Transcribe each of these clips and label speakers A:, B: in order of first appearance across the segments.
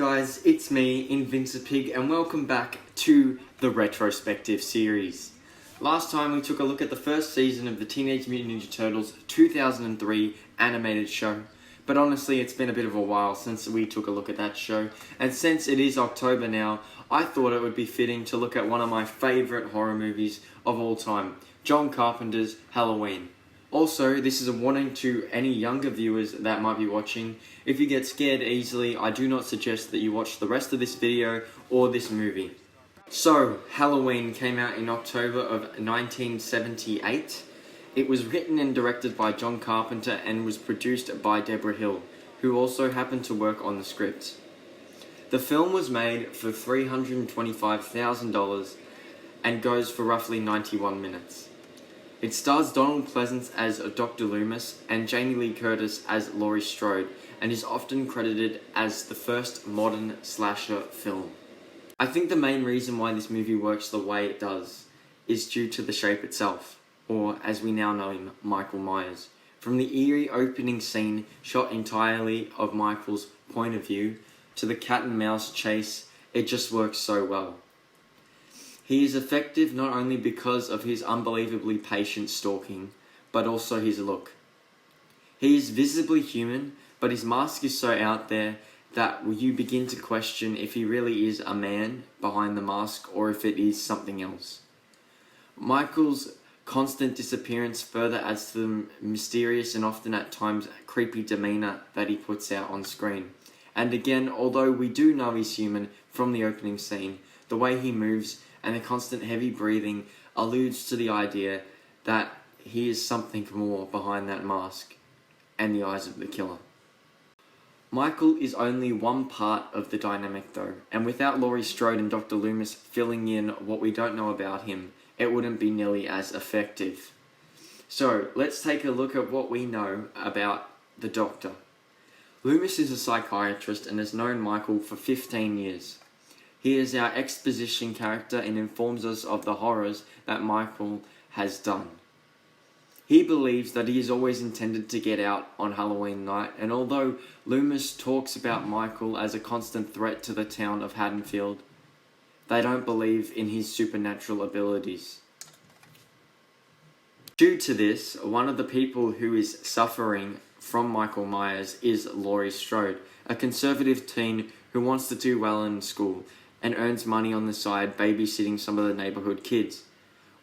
A: guys, it's me, Invincipig, and welcome back to the Retrospective series. Last time we took a look at the first season of the Teenage Mutant Ninja Turtles 2003 animated show, but honestly it's been a bit of a while since we took a look at that show, and since it is October now, I thought it would be fitting to look at one of my favourite horror movies of all time, John Carpenter's Halloween. Also, this is a warning to any younger viewers that might be watching. If you get scared easily, I do not suggest that you watch the rest of this video or this movie. So, Halloween came out in October of 1978. It was written and directed by John Carpenter and was produced by Deborah Hill, who also happened to work on the script. The film was made for $325,000 and goes for roughly 91 minutes. It stars Donald Pleasence as Dr. Loomis and Jamie Lee Curtis as Laurie Strode, and is often credited as the first modern slasher film. I think the main reason why this movie works the way it does is due to the shape itself, or as we now know him, Michael Myers. From the eerie opening scene shot entirely of Michael's point of view to the cat and mouse chase, it just works so well. He is effective not only because of his unbelievably patient stalking, but also his look. He is visibly human, but his mask is so out there that you begin to question if he really is a man behind the mask or if it is something else. Michael's constant disappearance further adds to the mysterious and often at times creepy demeanour that he puts out on screen. And again, although we do know he's human from the opening scene, the way he moves and the constant heavy breathing alludes to the idea that he is something more behind that mask and the eyes of the killer. Michael is only one part of the dynamic though, and without Laurie Strode and Dr. Loomis filling in what we don't know about him, it wouldn't be nearly as effective. So, let's take a look at what we know about the Doctor. Loomis is a psychiatrist and has known Michael for 15 years. He is our exposition character and informs us of the horrors that Michael has done. He believes that he is always intended to get out on Halloween night, and although Loomis talks about Michael as a constant threat to the town of Haddonfield, they don't believe in his supernatural abilities. Due to this, one of the people who is suffering from Michael Myers is Laurie Strode, a conservative teen who wants to do well in school and earns money on the side babysitting some of the neighborhood kids.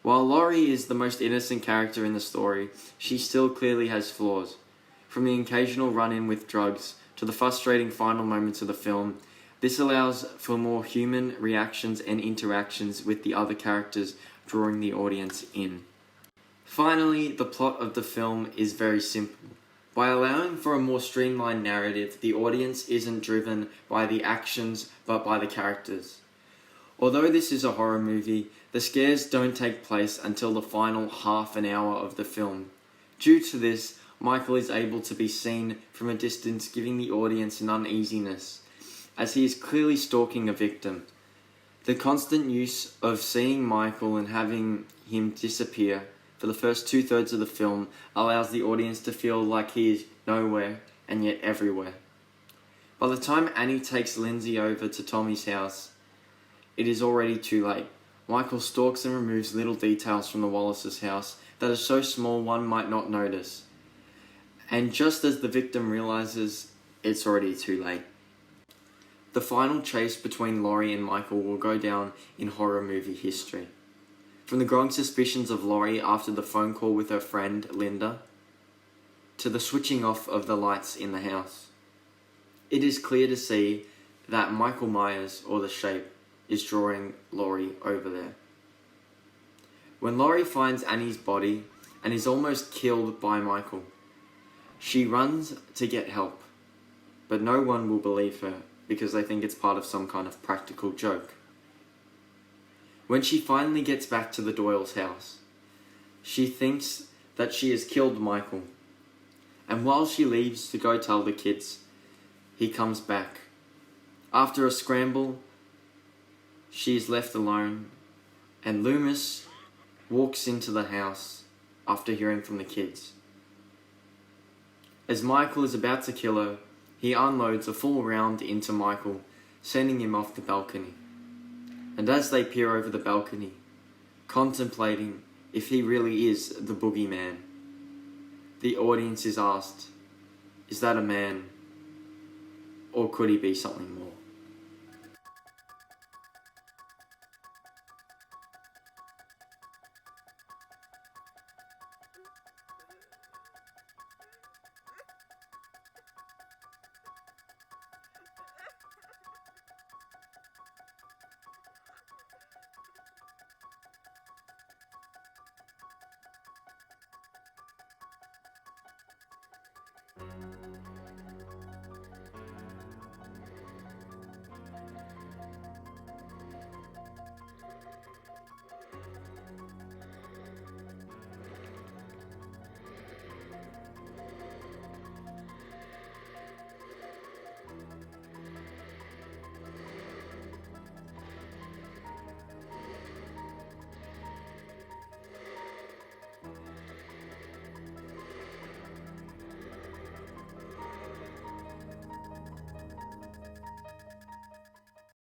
A: While Laurie is the most innocent character in the story, she still clearly has flaws. From the occasional run-in with drugs to the frustrating final moments of the film, this allows for more human reactions and interactions with the other characters, drawing the audience in. Finally, the plot of the film is very simple. By allowing for a more streamlined narrative, the audience isn't driven by the actions, but by the characters. Although this is a horror movie, the scares don't take place until the final half an hour of the film. Due to this, Michael is able to be seen from a distance, giving the audience an uneasiness, as he is clearly stalking a victim. The constant use of seeing Michael and having him disappear for the first 2/3 of the film allows the audience to feel like he is nowhere and yet everywhere. By the time Annie takes Lindsay over to Tommy's house, it is already too late. Michael stalks and removes little details from the Wallace's house that are so small one might not notice. And just as the victim realizes, it's already too late. The final chase between Laurie and Michael will go down in horror movie history. From the growing suspicions of Laurie after the phone call with her friend, Linda, to the switching off of the lights in the house. It is clear to see that Michael Myers, or the Shape, is drawing Laurie over there. When Laurie finds Annie's body and is almost killed by Michael, she runs to get help, but no one will believe her because they think it's part of some kind of practical joke. When she finally gets back to the Doyle's house, she thinks that she has killed Michael. And while she leaves to go tell the kids, he comes back. After a scramble, she is left alone, and Loomis walks into the house after hearing from the kids. As Michael is about to kill her, he unloads a full round into Michael, sending him off the balcony. And as they peer over the balcony, contemplating if he really is the boogeyman, the audience is asked, is that a man, or could he be something more?